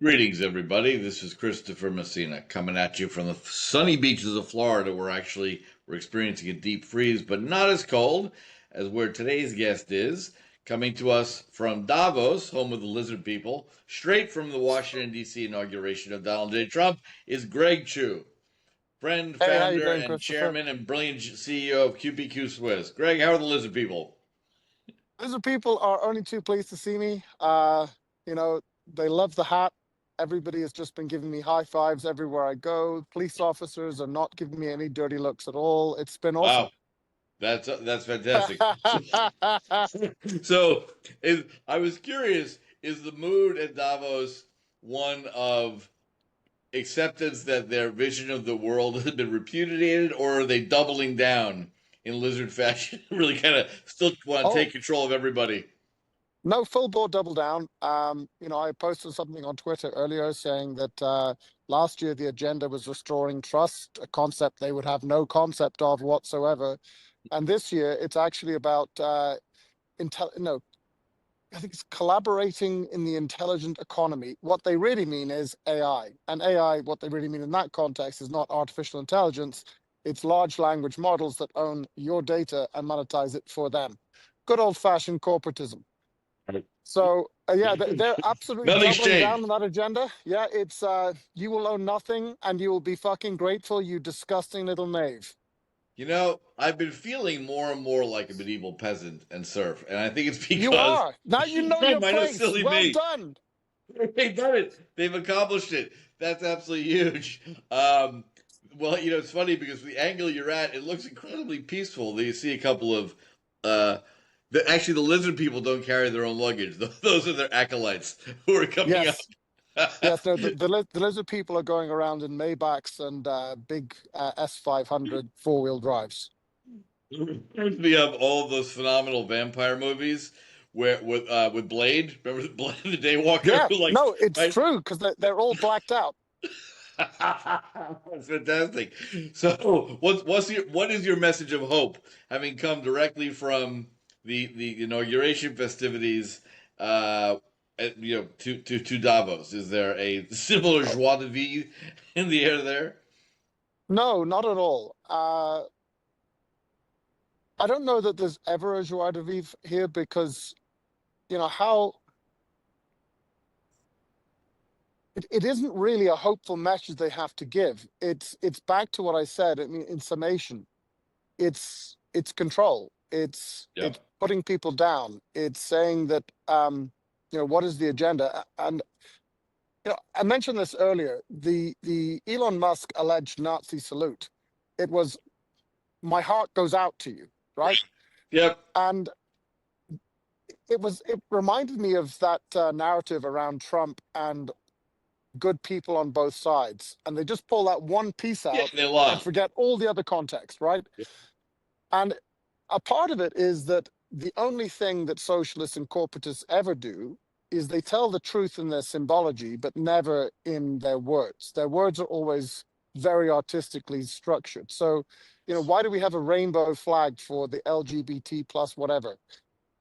Greetings, everybody. This is Christopher Messina coming at you from the sunny beaches of Florida, where we're experiencing a deep freeze, but not as cold as where today's guest is. Coming to us from Davos, home of the lizard people, straight from the Washington, D.C. inauguration of Donald J. Trump, is Greg Chu, friend, Hey, how you founder, doing, and Christopher? chairman and brilliant CEO of QPQ Swiss. Greg, how are the lizard people? Lizard people are only too pleased to see me. You know, they love the hat. Everybody has just been giving me high fives everywhere I go. Police officers are not giving me any dirty looks at all. It's been awesome. Wow, that's fantastic. So, I was curious, is the mood at Davos one of acceptance that their vision of the world has been repudiated, or are they doubling down in lizard fashion, really kind of still want to Oh, take control of everybody? no, full board double down. I posted something on Twitter earlier saying that last year the agenda was restoring trust, a concept they would have no concept of whatsoever. And this year it's actually about no, I think it's collaborating in the intelligent economy. What they really mean is AI. And AI, what they really mean in that context is not artificial intelligence. It's large language models that own your data and monetize it for them. Good old fashioned corporatism. So yeah, they're absolutely Nothing doubling down changed. on that agenda. Yeah, it's you will own nothing and you will be fucking grateful, you disgusting little knave. I've been feeling more and more like a medieval peasant and serf, and I think it's You because are. Now you know I your know place. silly Well me. done. They've done it. They've accomplished it. That's absolutely huge. Well, it's funny because the angle you're at, it looks incredibly peaceful. You see a couple of, uh, actually, the lizard people don't carry their own luggage. Those are their acolytes who are coming up. Yes. Yes, no, the lizard people are going around in Maybachs and big S500 four-wheel drives. Reminds me of all of those phenomenal vampire movies where with Blade. Remember Blade, the Daywalker, Yeah, who like no, it's right? true because they're all blacked out. That's fantastic. So, what is your message of hope, having come directly from the inauguration festivities, to Davos? Is there a similar Oh, joie de vivre in the air there? no, not at all. I don't know that there's ever a joie de vivre here because how it isn't really a hopeful message they have to give. It's back to what I said. I mean, in summation, it's control. It's Yep. putting people down. It's saying that what is the agenda? And I mentioned this earlier. The Elon Musk alleged Nazi salute. It was my heart goes out to you, right? Yep. And it reminded me of that narrative around Trump and good people on both sides, and they just pull that one piece Yeah, out they and lost. forget all the other context, right? And a part of it is that the only thing that socialists and corporatists ever do is they tell the truth in their symbology, but never in their words. Their words are always very artistically structured. So, why do we have a rainbow flag for the LGBT plus whatever?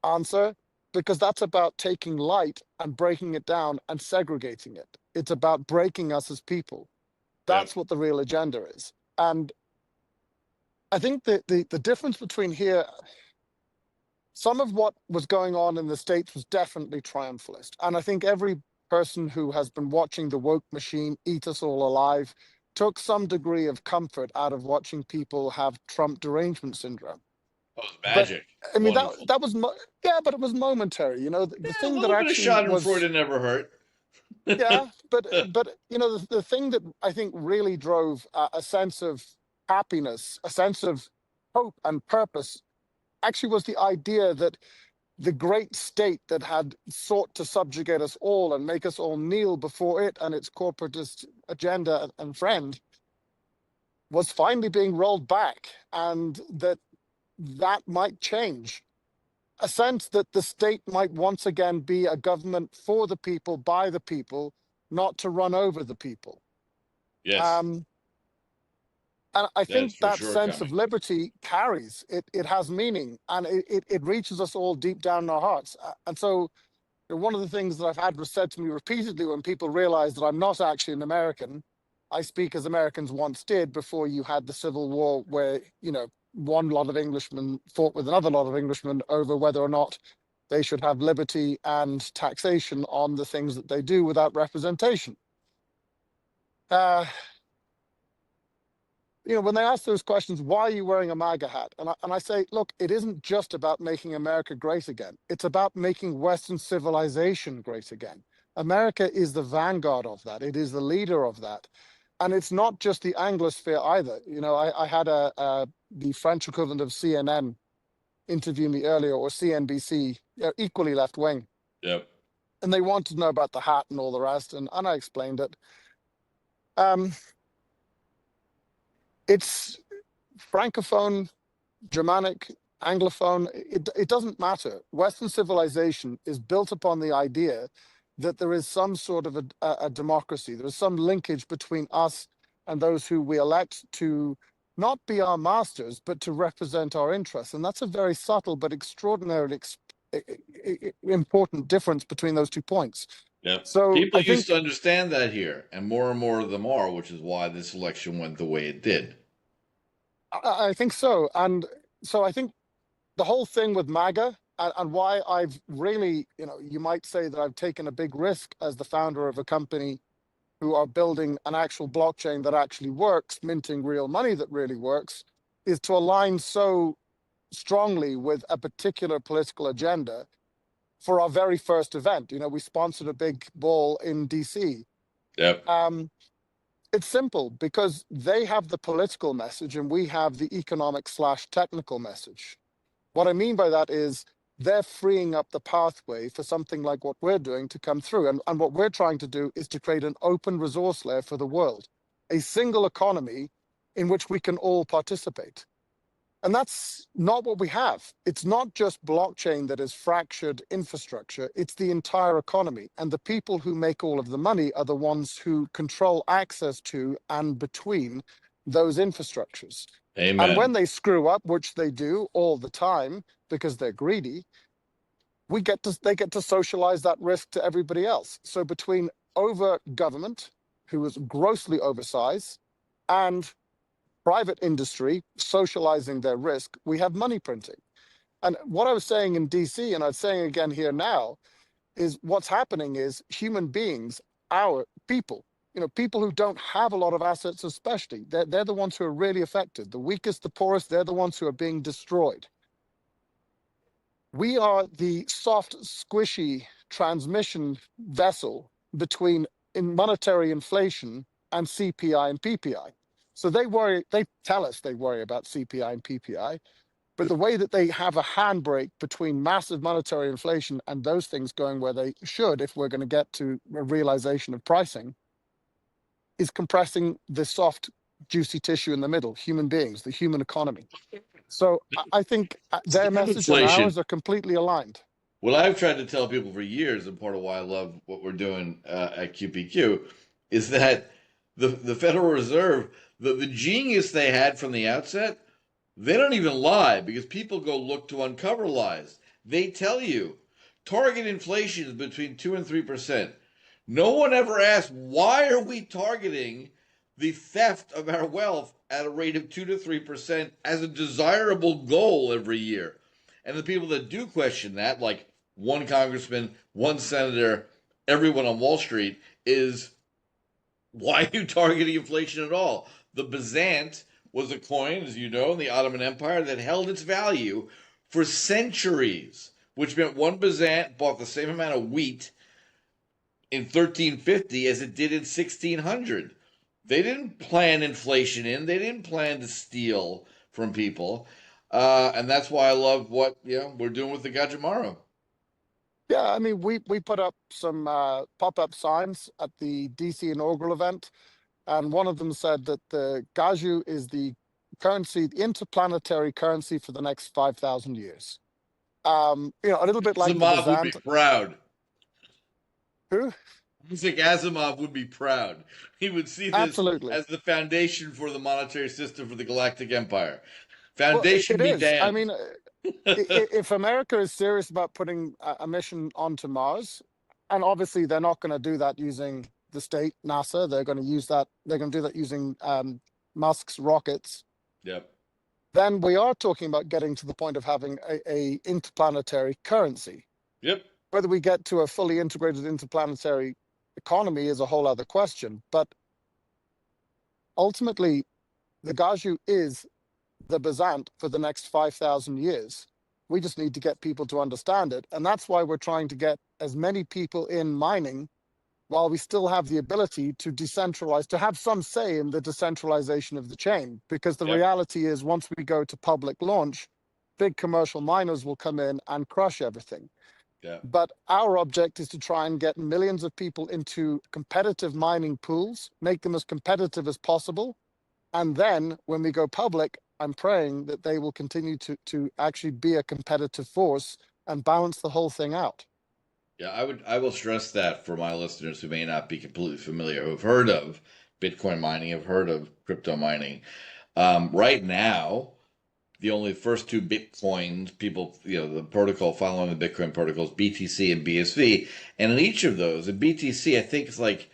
Answer, because that's about taking light and breaking it down and segregating it. It's about breaking us as people. Yep. That's what the real agenda is. And I think that the difference between here, some of what was going on in the States was definitely triumphalist. And I think every person who has been watching the woke machine eat us all alive took some degree of comfort out of watching people have Trump derangement syndrome. That was But magic. I mean, that Wonderful. that was yeah, but it was momentary. Yeah, The a thing that little bit of actually was Schadenfreude never hurt. yeah, but the thing that I think really drove a sense of happiness, a sense of hope and purpose, actually was the idea that the great state that had sought to subjugate us all and make us all kneel before it and its corporatist agenda and friend was finally being rolled back, and that might change. A sense that the state might once again be a government for the people, by the people, not to run over the people. Yes, Um, and I that is think for that sure sense of coming. liberty carries, it has meaning, and it reaches us all deep down in our hearts. And so one of the things that I've had said to me repeatedly when people realize that I'm not actually an American, I speak as Americans once did before you had the Civil War, where, one lot of Englishmen fought with another lot of Englishmen over whether or not they should have liberty and taxation on the things that they do without representation. Uh, when they ask those questions, why are you wearing a MAGA hat? And I say, look, it isn't just about making America great again. It's about making Western civilization great again. America is the vanguard of that. It is the leader of that. And it's not just the Anglosphere either. I had the French equivalent of CNN interview me earlier, or CNBC, equally left wing. Yep. And they wanted to know about the hat and all the rest. And I explained it. Um, it's Francophone, Germanic, Anglophone, it doesn't matter. Western civilization is built upon the idea that there is some sort of a democracy. There is some linkage between us and those who we elect to not be our masters, but to represent our interests. And that's a very subtle but extraordinarily important difference between those 2 points. Yep. So People I used think to understand that here, and more of them are, which is why this election went the way it did. I think so. And so I think the whole thing with MAGA, and why I've really, you might say that I've taken a big risk as the founder of a company who are building an actual blockchain that actually works, minting real money that really works, is to align so strongly with a particular political agenda for our very first event. We sponsored a big ball in DC. Yep. It's simple because they have the political message and we have the economic/technical message. What I mean by that is they're freeing up the pathway for something like what we're doing to come through. And what we're trying to do is to create an open resource layer for the world, a single economy in which we can all participate. And that's not what we have. It's not just blockchain that is fractured infrastructure, it's the entire economy. And the people who make all of the money are the ones who control access to and between those infrastructures. And when Amen. they screw up, which they do all the time because they're greedy, they get to socialize that risk to everybody else. So between over government, who is grossly oversized, and private industry socializing their risk, we have money printing. And what I was saying in DC, and I'm saying again here now, is what's happening is human beings, our people, people who don't have a lot of assets, especially, they're the ones who are really affected. The weakest, the poorest, they're the ones who are being destroyed. We are the soft, squishy transmission vessel between monetary inflation and CPI and PPI. So they tell us they worry about CPI and PPI, but the way that they have a handbrake between massive monetary inflation and those things going where they should, if we're going to get to a realization of pricing, is compressing the soft, juicy tissue in the middle, human beings, the human economy. So I think their Speaking of message and inflation, ours are completely aligned. what I've tried to tell people for years, and part of why I love what we're doing at QPQ, is that the Federal Reserve, the genius they had from the outset, they don't even lie because people go look to uncover lies. They tell you target inflation is between 2 and 3%. No one ever asked, why are we targeting the theft of our wealth at a rate of 2 to 3% as a desirable goal every year? And the people that do question that, like one congressman, one senator, everyone on Wall Street, is, why are you targeting inflation at all? The Byzant was a coin, as you know, in the Ottoman Empire that held its value for centuries, which meant one Byzant bought the same amount of wheat in 1350 as it did in 1600. They didn't plan inflation in, they didn't plan to steal from people. And that's why I love what we're doing with the Gajamaro. Yeah, I mean, we put up some pop-up signs at the DC inaugural event, and one of them said that the Gaju is the currency, the interplanetary currency for the next 5,000 years. A little bit like the Asimov would be Byzant. proud. Who? I think Asimov would be proud. He would see this Absolutely. as the foundation for the monetary system for the Galactic Empire. Well, Foundation it be is. I damned. mean, If America is serious about putting a mission onto Mars, and obviously they're not going to do that using the state NASA, they're going to use that. They're going to do that using Musk's rockets. Yep. Then we are talking about getting to the point of having a interplanetary currency. Yep. Whether we get to a fully integrated interplanetary economy is a whole other question. But ultimately, the Gaju is the Bazant for the next 5,000 years. We just need to get people to understand it. And that's why we're trying to get as many people in mining while we still have the ability to decentralize, to have some say in the decentralization of the chain. Because the Yep. reality is, once we go to public launch, big commercial miners will come in and crush everything. Yep. But our object is to try and get millions of people into competitive mining pools, make them as competitive as possible. And then when we go public, I'm praying that they will continue to actually be a competitive force and balance the whole thing out. Yeah, I will stress that for my listeners who may not be completely familiar, who've heard of Bitcoin mining, have heard of crypto mining. Right now, the only first two Bitcoins people, the protocol following the Bitcoin protocols, BTC and BSV, and in each of those, in BTC, I think it's like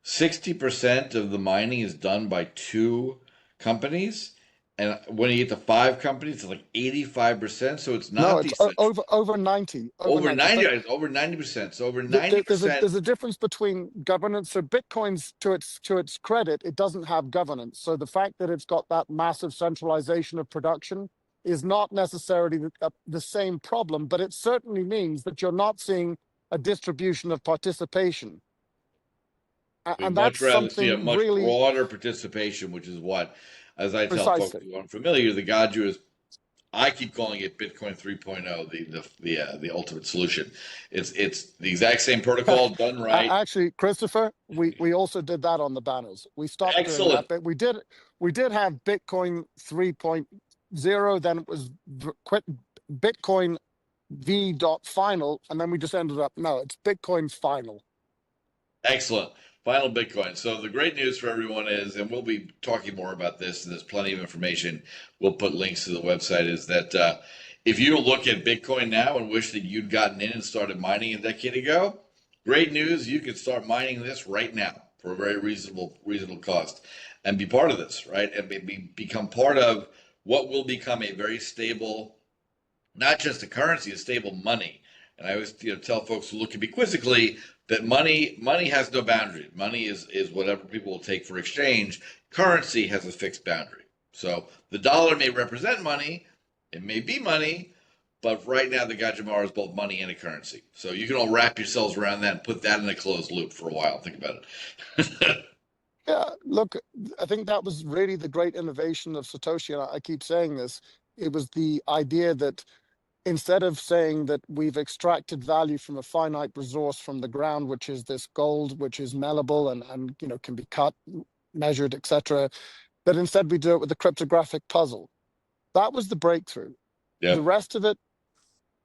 60% of the mining is done by two companies. And when you get to five companies, it's like 85%. So it's No, not it's decentralized. over 90, over Over 90. 90, But over 90%. So over 90%. there's a difference between governance. So Bitcoin's, to its credit, it doesn't have governance. So the fact that it's got that massive centralization of production is not necessarily the same problem, but it certainly means that you're not seeing a distribution of participation. We'd And much that's rather see a something much really broader participation, which is what, as I tell folks precisely. who aren't familiar, the Gaju is, I keep calling it Bitcoin 3.0, the ultimate solution. It's the exact same protocol done right. Actually, Christopher, we also did that on the banners. We stopped doing that, Excellent. but we did have Bitcoin 3.0. Then it was quit Bitcoin V dot final, and then we just ended up no, it's Bitcoin final. Excellent. Final Bitcoin. So the great news for everyone is, and we'll be talking more about this, and there's plenty of information. We'll put links to the website. Is that if you look at Bitcoin now and wish that you'd gotten in and started mining a decade ago, great news. You can start mining this right now for a very reasonable cost, and be part of this, right? And become part of what will become a very stable, not just a currency, a stable money. And I always tell folks who look at me quizzically that money has no boundary. Money is whatever people will take for exchange. Currency has a fixed boundary. So the dollar may represent money, it may be money, but right now the Gajimara is both money and a currency. So you can all wrap yourselves around that and put that in a closed loop for a while. Think about it. Yeah, look, I think that was really the great innovation of Satoshi, and I keep saying this. It was the idea that instead of saying that we've extracted value from a finite resource from the ground, which is this gold, which is malleable and can be cut, measured, etc., that instead we do it with a cryptographic puzzle. That was the breakthrough. The Yep. rest of it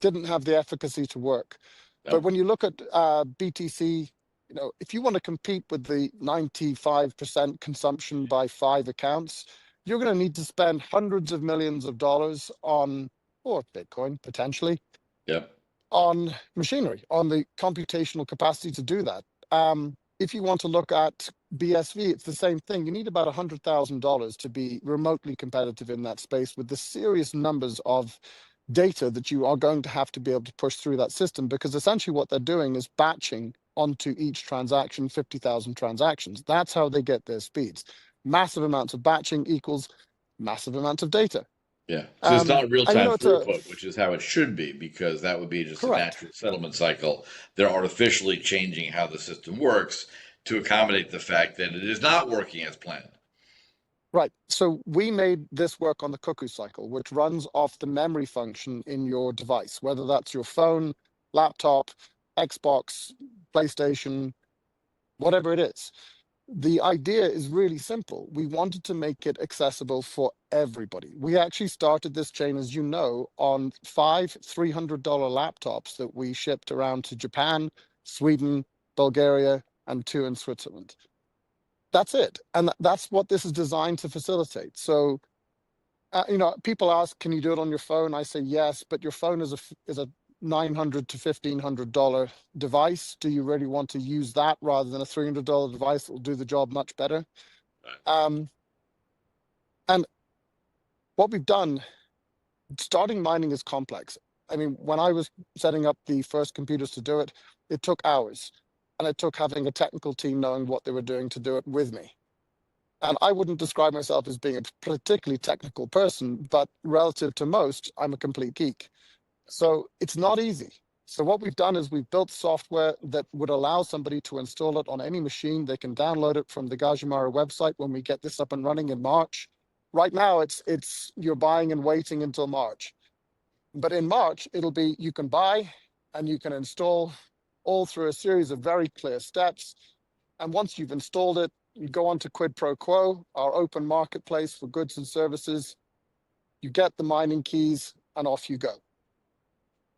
didn't have the efficacy to work. But Yep. when you look at BTC, if you want to compete with the 95% consumption by 5 accounts, you're going to need to spend hundreds of millions of dollars on, or Bitcoin potentially, Yep. on machinery, on the computational capacity to do that. If you want to look at BSV, it's the same thing. You need about $100,000 to be remotely competitive in that space with the serious numbers of data that you are going to have to be able to push through that system, because essentially what they're doing is batching onto each transaction 50,000 transactions. That's how they get their speeds. Massive amounts of batching equals massive amounts of data. Yeah. So it's not real And time it's a throughput, which is how it should be, because that would be just a correct. natural settlement cycle. They're artificially changing how the system works to accommodate the fact that it is not working as planned. Right. So we made this work on the cuckoo cycle, which runs off the memory function in your device, whether that's your phone, laptop, Xbox, PlayStation, whatever it is. The idea is really simple. We wanted to make it accessible for everybody. We actually started this chain, as you know, on 5 $300 laptops that we shipped around to Japan, Sweden, Bulgaria, and 2 in Switzerland. That's it. And that's what this is designed to facilitate. So People ask, can you do it on your phone? I say yes, but your phone is a $900 to $1,500 device. Do you really want to use that rather than a $300 device that will do the job much better? Um, and what we've done, starting mining is complex. I mean, when I was setting up the first computers to do it, it took hours, and it took having a technical team knowing what they were doing to do it with me. And I wouldn't describe myself as being a particularly technical person, but relative to most, I'm a complete geek. So it's not easy. So what we've done is we've built software that would allow somebody to install it on any machine. They can download it from the Gajimara website when we get this up and running in March. Right now, it's you're buying and waiting until March. But in March, it'll be you can buy and you can install all through a series of very clear steps. And once you've installed it, you go on to Quid Pro Quo, our open marketplace for goods and services. You get the mining keys and off you go.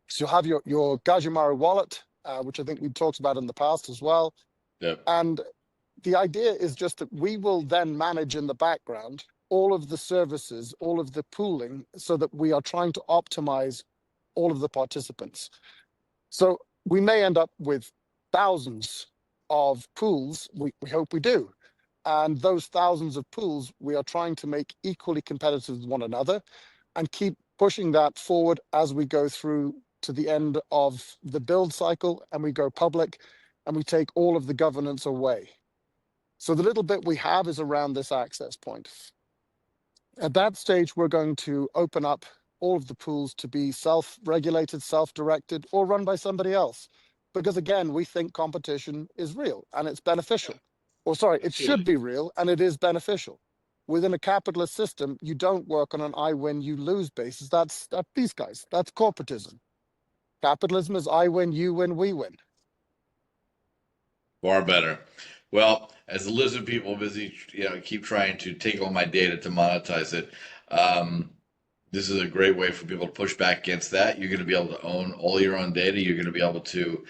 So you'll have your Gajimara wallet, which I think we talked about in the past as well. Yep. And the idea is just that we will then manage in the background all of the services, all of the pooling, so that we are trying to optimize all of the participants. So we may end up with thousands of pools. We hope we do. And those thousands of pools, we are trying to make equally competitive with one another and keep pushing that forward as we go through to the end of the build cycle and we go public and we take all of the governance away. So the little bit we have is around this access point. At that stage, we're going to open up all of the pools to be self-regulated, self-directed, or run by somebody else. Because again, we think competition is real and it's beneficial. Or sorry, it should be real and it is beneficial. Within a capitalist system, you don't work on an I win, you lose basis. That's these guys. That's corporatism. Capitalism is I win, you win, we win. Far better. Well, as the lizard people busy, keep trying to take all my data to monetize it. Um, this is a great way for people to push back against that. You're going to be able to own all your own data. You're going to be able to,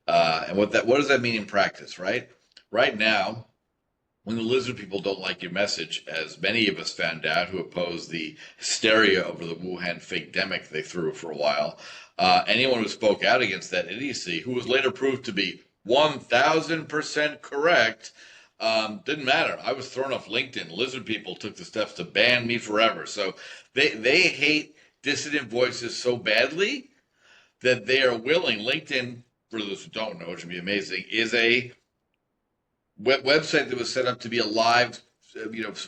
and what does that mean in practice, right? Right now, when the lizard people don't like your message, as many of us found out who opposed the hysteria over the Wuhan fake demic they threw for a while, anyone who spoke out against that idiocy, who was later proved to be 1,000% correct, didn't matter. I was thrown off LinkedIn. Lizard people took the steps to ban me forever. So they hate dissident voices so badly that they are willing. LinkedIn, for those who don't know, which would be amazing, is a website that was set up to be a live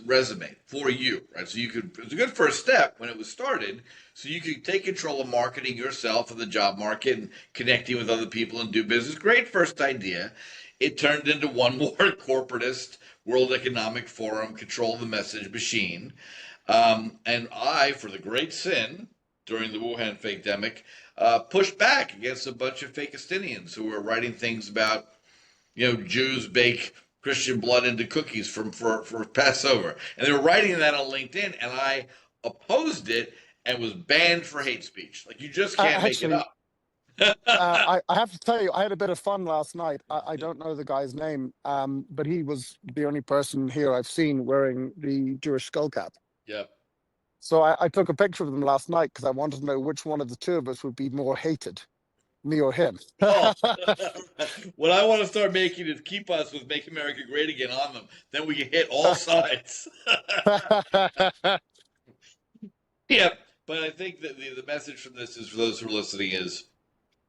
resume for you, right? So you could, it was a good first step when it was started, so you could take control of marketing yourself in the job market and connecting with other people and do business. Great first idea. It turned into one more corporatist World Economic Forum control the message machine. And I, for the great sin during the Wuhan fake demic, pushed back against a bunch of Fakistinians who were writing things about Jews bake Christian blood into cookies for Passover. And they were writing that on LinkedIn, and I opposed it and was banned for hate speech. Like, you just can't make it Actually, up. I have to tell you, I had a bit of fun last night. I don't know the guy's name, but he was the only person here I've seen wearing the Jewish skull cap. Yep. So I took a picture of him last night because I wanted to know which one of the two of us would be more hated, me or him. Oh, what I want to start making is keep us with "Make America Great Again" on them. Then we can hit all sides. Yeah, but I think that the message from this is for those who are listening is,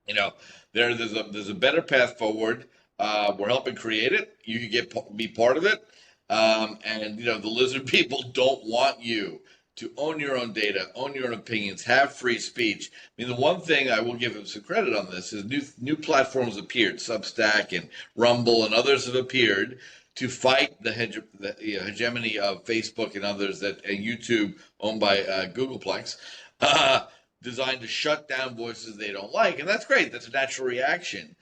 you know, there's a better path forward. We're helping create it. You can be part of it. And the lizard people don't want you to own your own data, own your own opinions, have free speech. I mean, the one thing I will give them some credit on this is new platforms appeared, Substack and Rumble and others have appeared to fight the hegemony of Facebook and others and YouTube owned by Googleplex. Uh, Designed to shut down voices they don't like, and that's great. That's a natural reaction.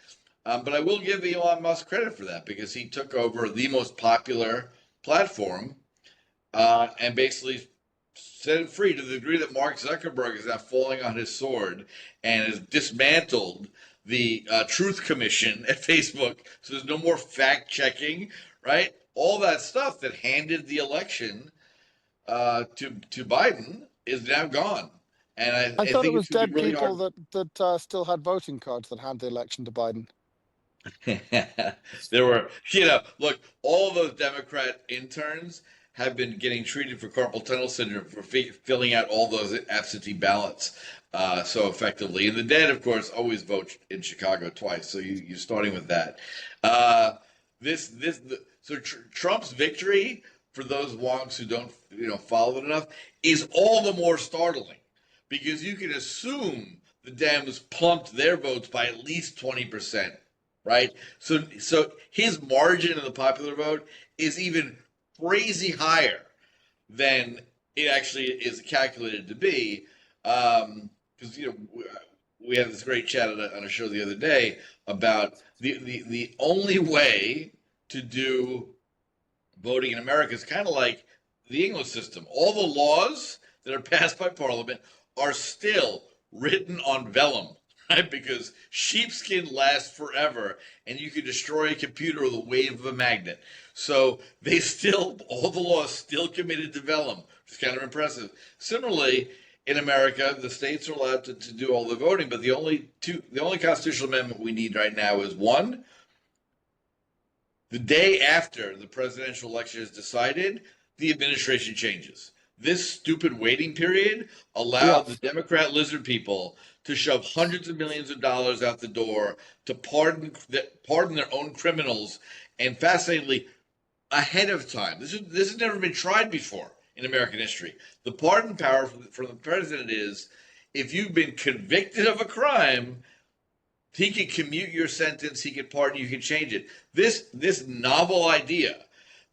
But I will give Elon Musk credit for that because he took over the most popular platform and basically set it free to the degree that Mark Zuckerberg is now falling on his sword and has dismantled the Truth Commission at Facebook. So there's no more fact checking, right? All that stuff that handed the election to Biden is now gone. And I I thought it think was it's going to be dead really people hard. that still had voting cards that had the election to Biden. There were, look, all of those Democrat interns have been getting treated for carpal tunnel syndrome for filling out all those absentee ballots so effectively. And the dead, of course, always vote in Chicago twice. So you're starting with that. Uh, Trump's victory for those wonks who don't, follow it enough is all the more startling because you can assume the Dems plumped their votes by at least 20%, right? So his margin in the popular vote is even crazy higher than it actually is calculated to be. Because we had this great chat on a show the other day about the only way to do voting in America is kind of like the English system. All the laws that are passed by Parliament are still written on vellum, right? Because sheepskin lasts forever, and you can destroy a computer with a wave of a magnet. So all the laws still committed to vellum, which is kind of impressive. Similarly, in America, the states are allowed to do all the voting, but the only constitutional amendment we need right now is one, the day after the presidential election is decided, the administration changes. This stupid waiting period Yeah. allowed the Democrat lizard people to shove hundreds of millions of dollars out the door to pardon their own criminals, and fascinatingly, ahead of time. This has never been tried before in American history. The pardon power from the president is if you've been convicted of a crime, he can commute your sentence. He can pardon you. He can change it. This novel idea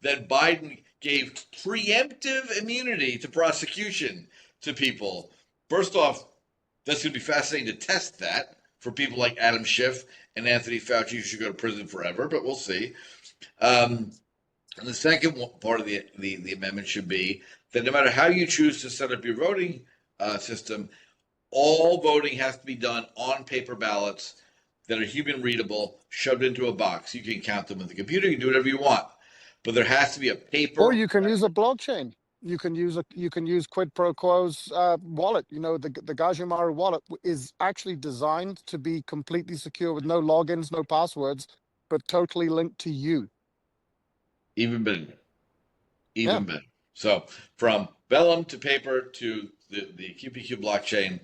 that Biden gave preemptive immunity to prosecution to people. First off, that's going to be fascinating to test that for people like Adam Schiff and Anthony Fauci, who should go to prison forever. But we'll see. And the second part of the amendment should be that no matter how you choose to set up your voting system, all voting has to be done on paper ballots that are human readable, shoved into a box. You can count them with the computer. You can do whatever you want, but there has to be a Or paper you can use a record. blockchain. You can use Quid Pro Quo's wallet. The Gajimaru wallet is actually designed to be completely secure with no logins, no passwords, but totally linked to you. Even better, Yeah, even better. So from vellum to paper to the QPQ blockchain,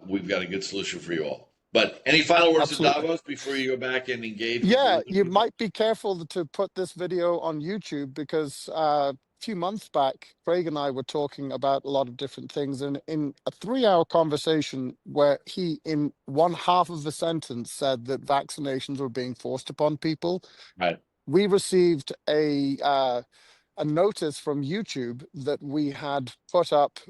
we've got a good solution for you all. But any final words to absolutely. Davos before you go back and engage with the Yeah, lizard you people? might be careful to put this video on YouTube because a few months back, Craig and I were talking about a lot of different things. And in a 3-hour conversation where he, in one half of the sentence, said that vaccinations were being forced upon people, Right. we received a notice from YouTube that we had put up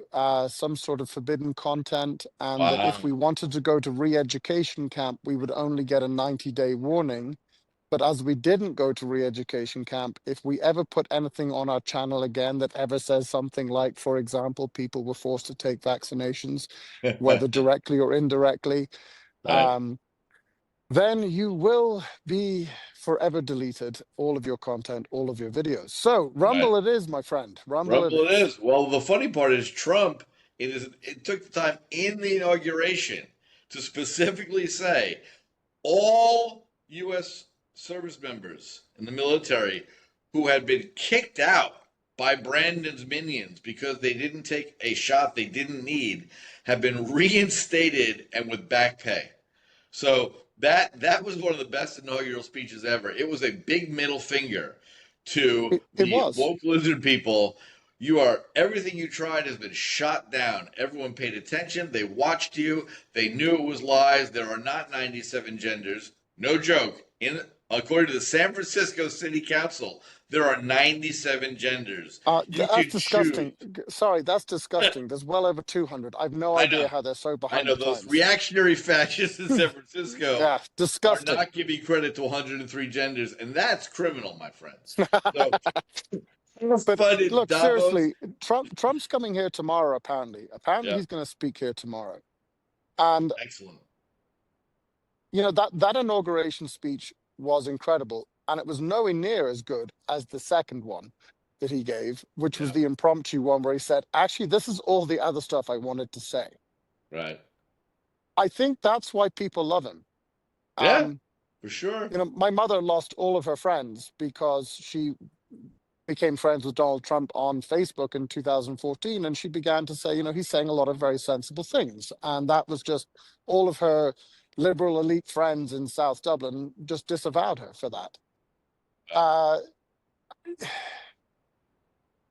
some sort of forbidden content, and that if Wow. we wanted to go to re-education camp, we would only get a 90-day warning. But as we didn't go to re-education camp, if we ever put anything on our channel again that ever says something like, for example, people were forced to take vaccinations, whether directly or indirectly, Right. um, then you will be forever deleted, all of your content, all of your videos. So Right. Rumble it is, my friend. Rumble it Rumble it is. is. Well, the funny part is Trump. It took the time in the inauguration to specifically say all U.S. service members in the military who had been kicked out by Brandon's minions because they didn't take a shot they didn't need have been reinstated and with back pay. So that was one of the best inaugural speeches ever. It was a big middle finger to It the was. woke lizard people. You are everything you tried has been shot down. Everyone paid attention. They watched you. They knew it was lies. There are not 97 genders. No joke. In according to the San Francisco City Council, there are 97 genders. You That's can choose. disgusting. Sorry, that's disgusting. There's well over 200. I've no I know. idea how they're so I behind know the those times. reactionary fascists in San Francisco Yeah, are disgusting. not giving credit to 103 genders, and that's criminal, my friends. So, But but in look, Davos, seriously, Trump's coming here tomorrow, apparently. Apparently yeah, he's going to speak here tomorrow. And excellent. that inauguration speech was incredible, and it was nowhere near as good as the second one. that he gave, which was Yeah. the impromptu one where he said, actually, this is all the other stuff I wanted to say. Right. I think that's why people love him. Yeah. Um, For sure. my mother lost all of her friends because she became friends with Donald Trump on Facebook in 2014, and she began to say, he's saying a lot of very sensible things. And that was just all of her liberal elite friends in South Dublin just disavowed her for that. Uh,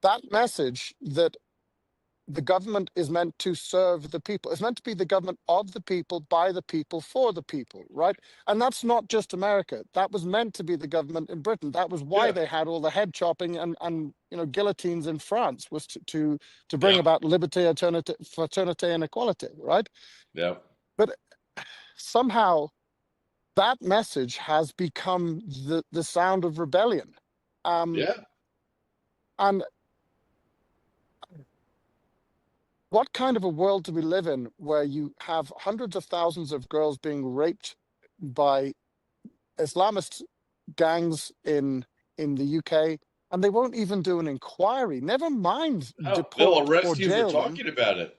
that message that the government is meant to serve the people. It's meant to be the government of the people, by the people, for the people, right? And that's not just America. That was meant to be the government in Britain. That was why Yeah. they had all the head chopping and guillotines in France, was to bring Yeah. about liberty, fraternity, and equality, right? Yeah. But somehow that message has become the sound of rebellion. Um, Yeah. and what kind of a world do we live in where you have hundreds of thousands of girls being raped by Islamist gangs in the UK, and they won't even do an inquiry, never mind No, they'll deport or arrest you for jail them? talking about it.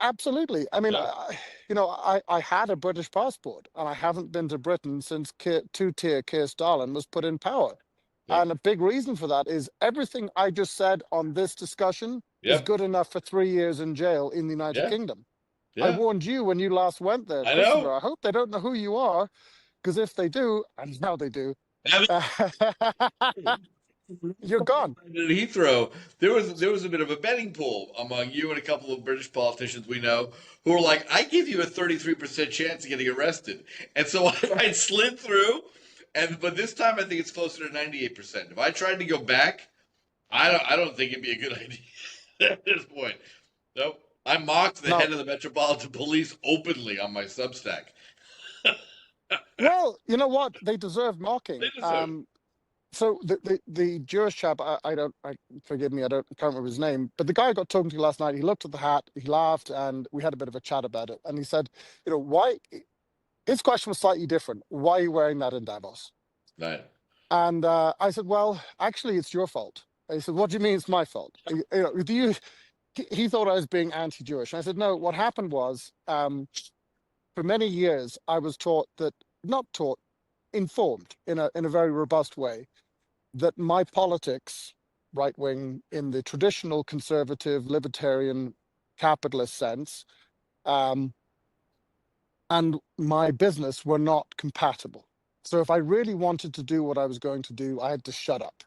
Absolutely. I mean, Yeah. I had a British passport, and I haven't been to Britain since two-tier Keir Stalin was put in power. Yep. And a big reason for that is everything I just said on this discussion is Yep. good enough for 3 years in jail in the United Yeah. Kingdom. I Yeah. warned you when you last went there, I Christopher. know. I hope they don't know who you are, because if they do, and now they do, And you're gone. at Heathrow, there was a bit of a betting pool among you and a couple of British politicians we know who were like, "I give you a 33% chance of getting arrested," and so I slid through, but this time I think it's closer to 98%. If I tried to go back, I don't think it'd be a good idea at this point. Nope. I mocked the Now, head of the Metropolitan Police openly on my Substack. well, you know what? They deserve They mocking. deserve it. So the Jewish chap, I forgive me, can't remember his name, but the guy I got talking to last night, he looked at the hat, he laughed, and we had a bit of a chat about it. And he said, why? His question was slightly different. Why are you wearing that in Davos? Right. And I said, well, actually, it's your fault. And he said, what do you mean it's my fault? Do you? He thought I was being anti-Jewish. And I said, no. What happened was, for many years, I was taught that, not taught, informed in a very robust way, that my politics, right wing in the traditional conservative libertarian capitalist sense, um, and my business were not compatible. So if I really wanted to do what I was going to do, I had to shut up.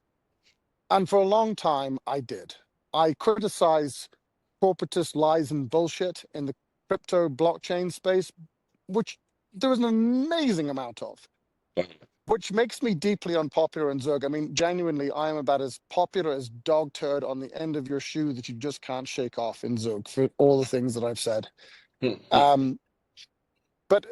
And for a long time, I did. I criticized corporatist lies and bullshit in the crypto blockchain space, which there was an amazing amount of, which makes me deeply unpopular in Zug. I mean, genuinely, I am about as popular as dog turd on the end of your shoe that you just can't shake off in Zug for all the things that I've said. Um, but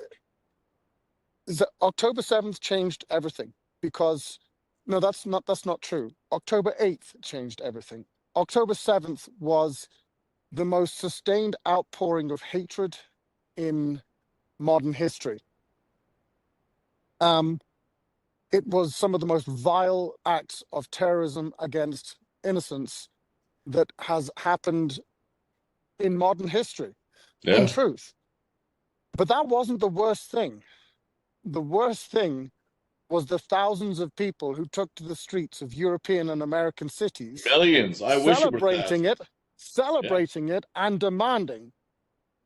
October 7th changed everything, because no, that's not true. October 8th changed everything. October 7th was the most sustained outpouring of hatred in modern history. It was some of the most vile acts of terrorism against innocents that has happened in modern history, in Yeah. truth. But that wasn't the worst thing. The worst thing was the thousands of people who took to the streets of European and American cities, Millions. I wish it were celebrating it, thousands. Yeah. and demanding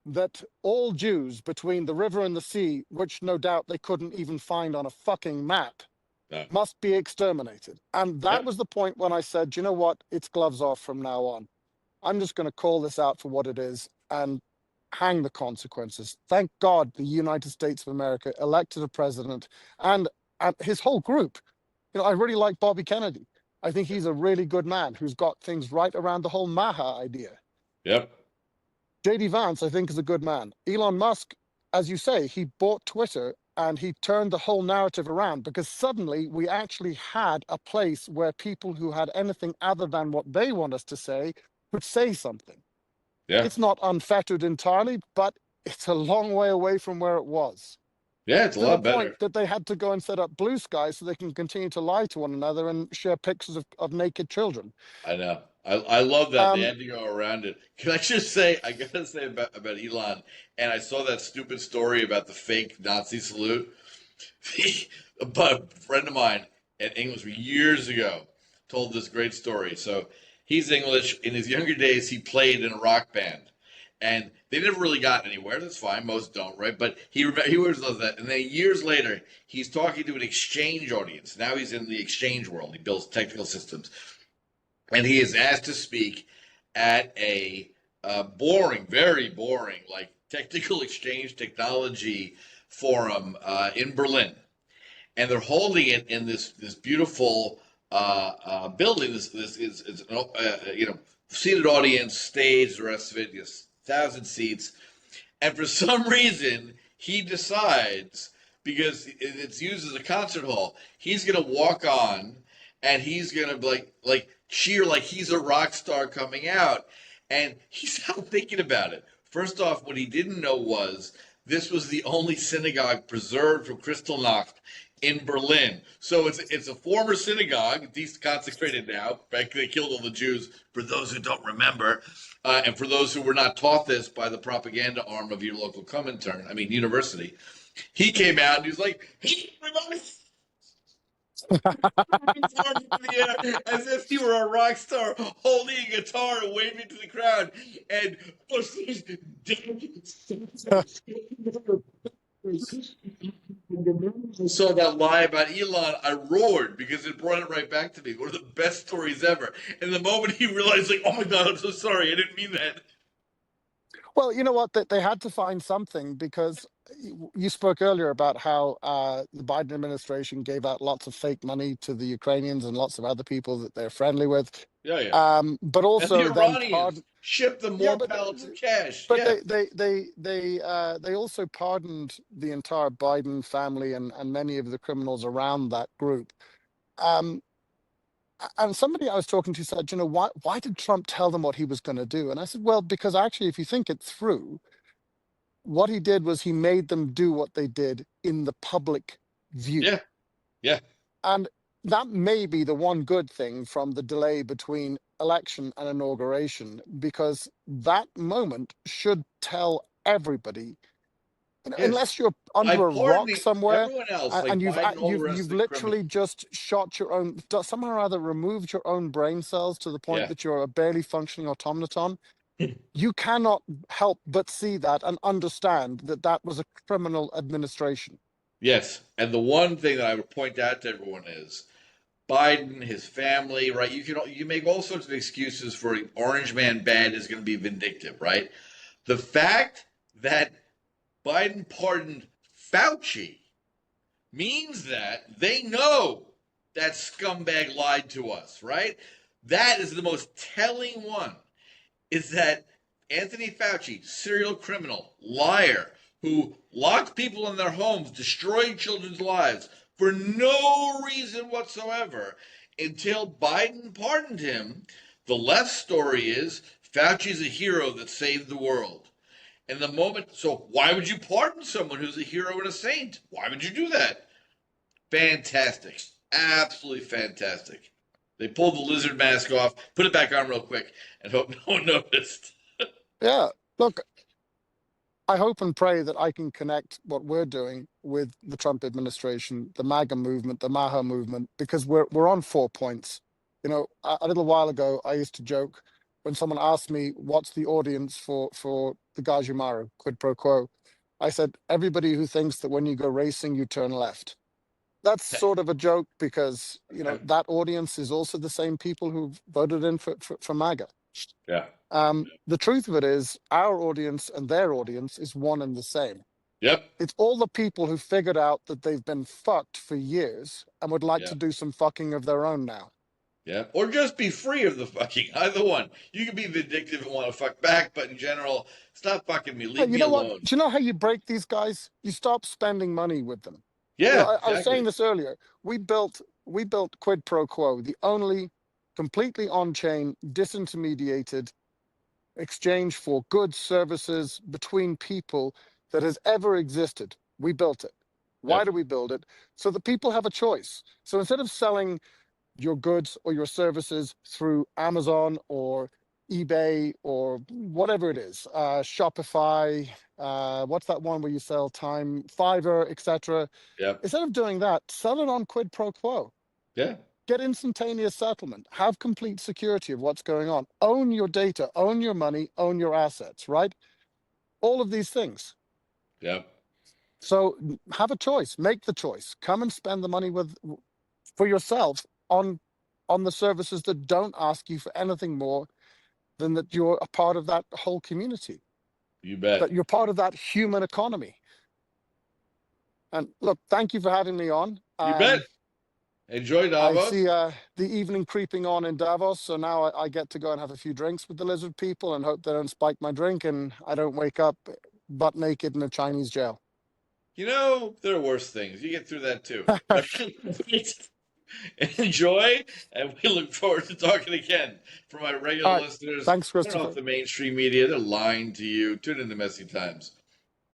that all Jews between the river and the sea, which no doubt they couldn't even find on a fucking map, No. must be exterminated. And that Yeah. was the point when I said, you know what, it's gloves off from now on. I'm just going to call this out for what it is and hang the consequences. Thank God the United States of America elected a president and his whole group. I really like Bobby Kennedy. I think he's a really good man who's got things right around the whole Maha idea. Yep. JD Vance, I think, is a good man. Elon Musk, as you say, he bought Twitter and he turned the whole narrative around, because suddenly we actually had a place where people who had anything other than what they want us to say could say something. Yeah. It's not unfettered entirely, but it's a long way away from where it was. Yeah, it's a to the lot point better. that they had to go and set up Blue Sky so they can continue to lie to one another and share pictures of naked children. I know. I love that they Um, had to go around it. Can I just say, I gotta say about Elon, and I saw that stupid story about the fake Nazi salute. But a friend of mine in English years ago told this great story. So he's English. In his younger days, he played in a rock band, and they never really got anywhere. That's fine. Most don't, right? But he always loves that. And then years later, he's talking to an exchange audience. Now he's in the exchange world. He builds technical systems, and he is asked to speak at a boring, very boring, like technical exchange technology forum in Berlin, and they're holding it in this beautiful building. This is it's seated audience, stage, the rest of it, just 1,000 seats. And for some reason, he decides, because it's used as a concert hall, he's gonna walk on and he's gonna like cheer like he's a rock star coming out. And he's not thinking about it. First off, what he didn't know was this was the only synagogue preserved from Kristallnacht in Berlin. So it's a former synagogue, deconsecrated now. Back they killed all the Jews. For those who don't remember, and for those who were not taught this by the propaganda arm of your local Comintern, I mean university, he came out and he was like, "Hey, everybody!" As if he were a rock star, holding a guitar and waving to the crowd. And I saw that lie about Elon, I roared because it brought it right back to me. One of the best stories ever. And the moment he realized, like, oh my God, I'm so sorry, I didn't mean that. well, you know what? That they had to find something because you spoke earlier about how the Biden administration gave out lots of fake money to the Ukrainians and lots of other people that they're friendly with, Yeah, yeah. but And the also then Iranians pardon. shipped them Yeah, more pallets of cash. but Yeah, they also pardoned the entire Biden family and many of the criminals around that group. Um, and somebody I was talking to said, you know, why did Trump tell them what he was going to do? And I said, well, because actually, if you think it through, what he did was he made them do what they did in the public view. yeah, yeah. And that may be the one good thing from the delay between election and inauguration, because that moment should tell everybody, you know, Yes. unless you're By under a rock pardoning somewhere everyone else, and like Biden and all the rest you've of the literally criminals. just shot your own, somehow or other removed your own brain cells to the point Yeah. that you're a barely functioning automaton, you cannot help but see that and understand that that was a criminal administration. Yes. And the one thing that I would point out to everyone is Biden, his family, right? You make all sorts of excuses for Orange Man bad is going to be vindictive, right? The fact that Biden pardoned Fauci means that they know that scumbag lied to us, right? That is the most telling one, is that Anthony Fauci, serial criminal, liar, who locked people in their homes, destroyed children's lives for no reason whatsoever until Biden pardoned him. The left story is Fauci's a hero that saved the world. And the moment, so why would you pardon someone who's a hero and a saint? Why would you do that? Fantastic. Absolutely fantastic. They pulled the lizard mask off, put it back on real quick, and hope no one noticed. Yeah. Look, I hope and pray that I can connect what we're doing with the Trump administration, the MAGA movement, the MAHA movement, because we're on 4 points. You know, a little while ago, I used to joke when someone asked me what's the audience for the Gajumaru quid pro quo. I said everybody who thinks that when you go racing you turn left. That's sort of a joke because you know that audience is also the same people who voted in for MAGA. Yeah. The truth of it is, our audience and their audience is one and the same. Yep. It's all the people who figured out that they've been fucked for years and would like to Yeah. do some fucking of their own now. Yeah. Or just be free of the fucking. Either one. You can be vindictive and want to fuck back, but in general, stop fucking me. Hey, Leave you me know what? alone. Do you know how you break these guys? You stop spending money with them. You know, Yeah, I was saying exactly. this earlier. We built Quid Pro Quo, the only completely on-chain, disintermediated exchange for goods, services between people that has ever existed. We built it. Why Yep. do we build it? So that people have a choice. So instead of selling your goods or your services through Amazon or eBay or whatever it is, Shopify, what's that one where you sell time, Fiverr, etc. Yep. Instead of doing that, sell it on quid pro quo. Yeah. Get instantaneous settlement. Have complete security of what's going on. Own your data, own your money, own your assets, right? All of these things. Yep. So have a choice, make the choice, come and spend the money for yourself on the services that don't ask you for anything more than that you're a part of that whole community, You that bet. you're part of that human economy. And look, thank you for having me on. You bet. Enjoy I Davos. see the evening creeping on in Davos, so now I get to go and have a few drinks with the lizard people and hope they don't spike my drink and I don't wake up butt naked in a Chinese jail. You know, there are worse things. You get through that too. Enjoy, and we look forward to talking again. For my regular All right. listeners, Thanks, turn off Christopher. the mainstream media. They're lying to you. Tune into Messy Times.